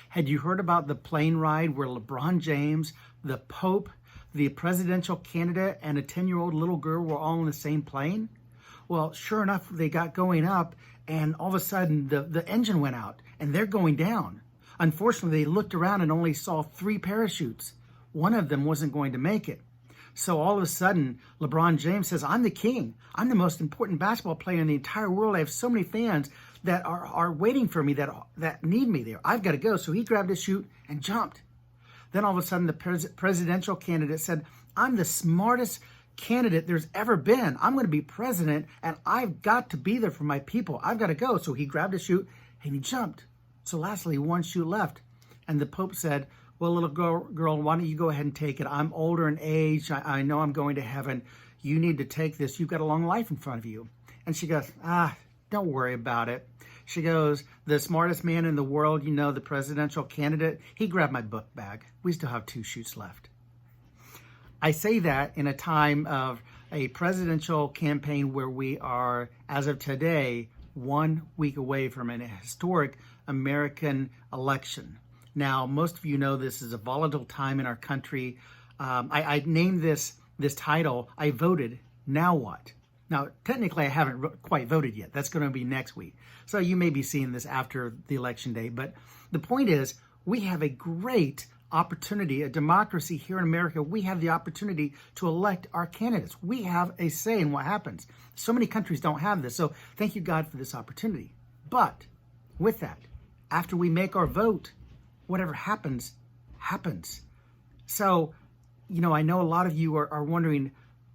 Had you heard about the plane ride where LeBron James, the Pope, the presidential candidate, and a 10-year-old little girl were all in the same plane? Well, sure enough, they got going up, and all of a sudden the engine went out, and they're going down. Unfortunately, they looked around and only saw 3 parachutes. One of them wasn't going to make it. So all of a sudden, LeBron James says, I'm the king. I'm the most important basketball player in the entire world. I have so many fans that are waiting for me, that need me there. I've got to go. So he grabbed his chute and jumped. Then all of a sudden, the presidential candidate said, I'm the smartest candidate there's ever been. I'm going to be president, and I've got to be there for my people. I've got to go. So he grabbed his chute and he jumped. So lastly, 1 chute left. And the Pope said, well, little girl, why don't you go ahead and take it? I'm older in age. I know I'm going to heaven. You need to take this. You've got a long life in front of you. And she goes, don't worry about it. She goes, the smartest man in the world, the presidential candidate, he grabbed my book bag. We still have 2 chutes left. I say that in a time of a presidential campaign where we are, as of today, 1 week away from an historic American election. Now, most of you know this is a volatile time in our country. I named this title, I Voted, Now What? Now, technically, I haven't quite voted yet. That's going to be next week. So you may be seeing this after the election day. But the point is, we have a great opportunity, a democracy here in America. We have the opportunity to elect our candidates. We have a say in what happens. So many countries don't have this. So thank you, God, for this opportunity. But with that, after we make our vote, whatever happens, happens. So, I know a lot of you are wondering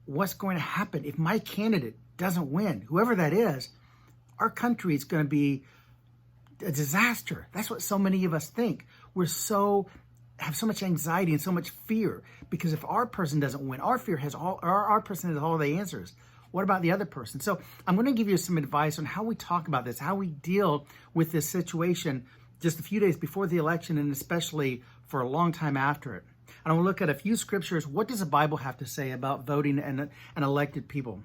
what's going to happen if my candidate doesn't win. Whoever that is, our country is going to be a disaster. That's what so many of us think. Have so much anxiety and so much fear because if our person doesn't win, our person has all the answers. What about the other person? So I'm going to give you some advice on how we talk about this, how we deal with this situation just a few days before the election and especially for a long time after it. And I will look at a few scriptures. What does the Bible have to say about voting and elected people?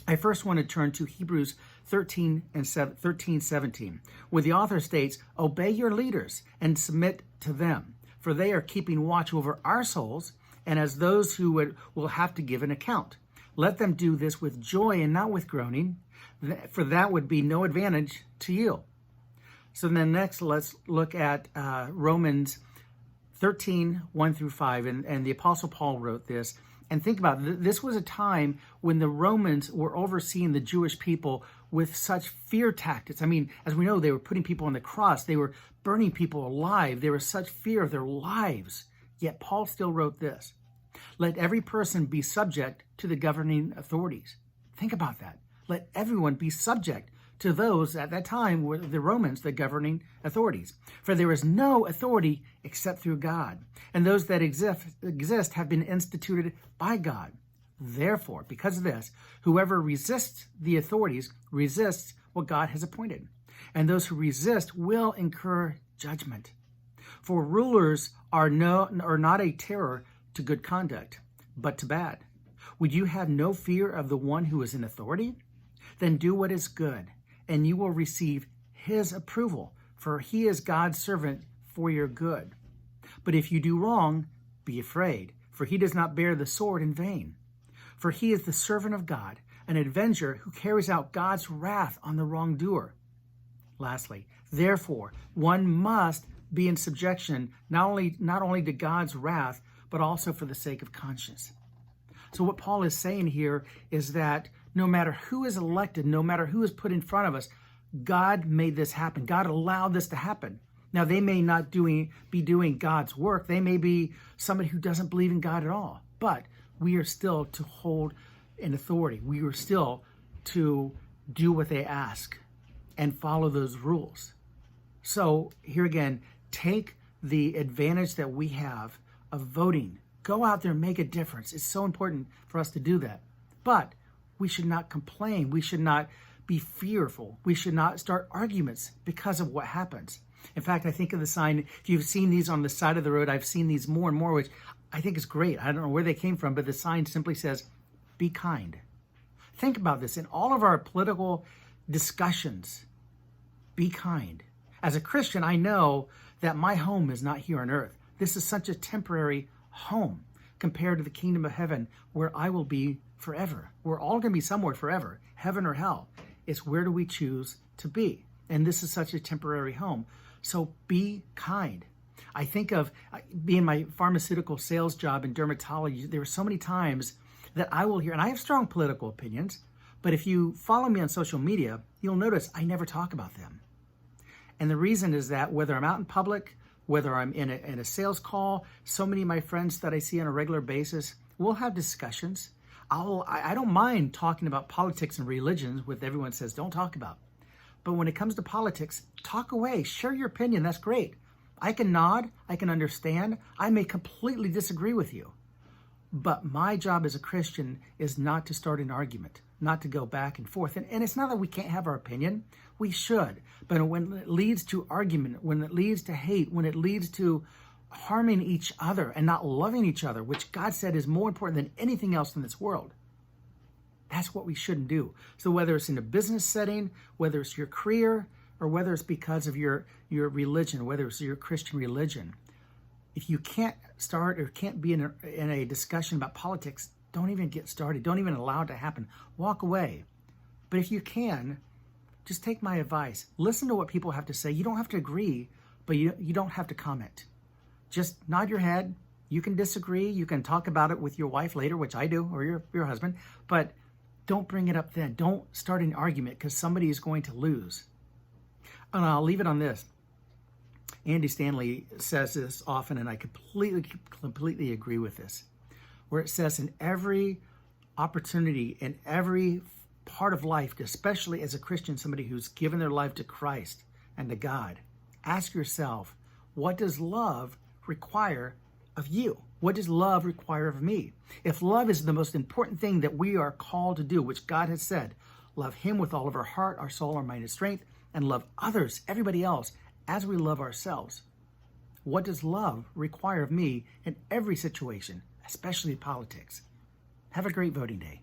I first want to turn to Hebrews 13:17, where the author states, obey your leaders and submit to them, for they are keeping watch over our souls and as those who will have to give an account. Let them do this with joy and not with groaning, for that would be no advantage to you. So then next, let's look at Romans 13:1-5, and the Apostle Paul wrote this. And think about it, this was a time when the Romans were overseeing the Jewish people with such fear tactics. I mean, as we know, they were putting people on the cross. They were burning people alive. There was such fear of their lives. Yet Paul still wrote this. Let every person be subject to the governing authorities. Think about that. Let everyone be subject to those at that time were the Romans, the governing authorities. For there is no authority except through God, and those that exist have been instituted by God. Therefore, because of this, whoever resists the authorities resists what God has appointed, and those who resist will incur judgment. For rulers are not a terror to good conduct, but to bad. Would you have no fear of the one who is in authority? Then do what is good, and you will receive his approval, for he is God's servant for your good. But if you do wrong, be afraid, for he does not bear the sword in vain. For he is the servant of God, an avenger who carries out God's wrath on the wrongdoer. Lastly, therefore, one must be in subjection not only to God's wrath, but also for the sake of conscience. So what Paul is saying here is that no matter who is elected, no matter who is put in front of us, God made this happen. God allowed this to happen. Now, they may not be doing God's work. They may be somebody who doesn't believe in God at all. But we are still to hold an authority. We are still to do what they ask and follow those rules. So here again, take the advantage that we have of voting. Go out there and make a difference. It's so important for us to do that. But we should not complain. We should not be fearful. We should not start arguments because of what happens. In fact, I think of the sign, if you've seen these on the side of the road, I've seen these more and more, which I think is great. I don't know where they came from, but the sign simply says, be kind. Think about this. In all of our political discussions, be kind. As a Christian, I know that my home is not here on earth. This is such a temporary home compared to the kingdom of heaven where I will be forever. We're all going to be somewhere forever, heaven or hell. It's where do we choose to be? And this is such a temporary home. So be kind. I think of being my pharmaceutical sales job in dermatology. There were so many times that I will hear, and I have strong political opinions, but if you follow me on social media, you'll notice I never talk about them. And the reason is that whether I'm out in public, whether I'm in a sales call, so many of my friends that I see on a regular basis, we'll have discussions. I don't mind talking about politics and religions with everyone says don't talk about. But when it comes to politics, talk away, share your opinion, that's great. I can nod, I can understand, I may completely disagree with you. But my job as a Christian is not to start an argument, not to go back and forth. And it's not that we can't have our opinion, we should. But when it leads to argument, when it leads to hate, when it leads to harming each other and not loving each other, which God said is more important than anything else in this world, that's what we shouldn't do. So whether it's in a business setting, whether it's your career, or whether it's because of your religion, whether it's your Christian religion, if you can't start or can't be in a discussion about politics, don't even get started. Don't even allow it to happen. Walk away. But if you can, just take my advice. Listen to what people have to say. You don't have to agree, but you don't have to comment. Just nod your head. You can disagree. You can talk about it with your wife later, which I do, or your husband. But don't bring it up then. Don't start an argument because somebody is going to lose. And I'll leave it on this. Andy Stanley says this often, and I completely agree with this, where it says in every opportunity, in every part of life, especially as a Christian, somebody who's given their life to Christ and to God, ask yourself, what does love require of you? What does love require of me? If love is the most important thing that we are called to do, which God has said, love him with all of our heart, our soul, our mind, and strength, and love others, everybody else, as we love ourselves. What does love require of me in every situation, especially politics? Have a great voting day.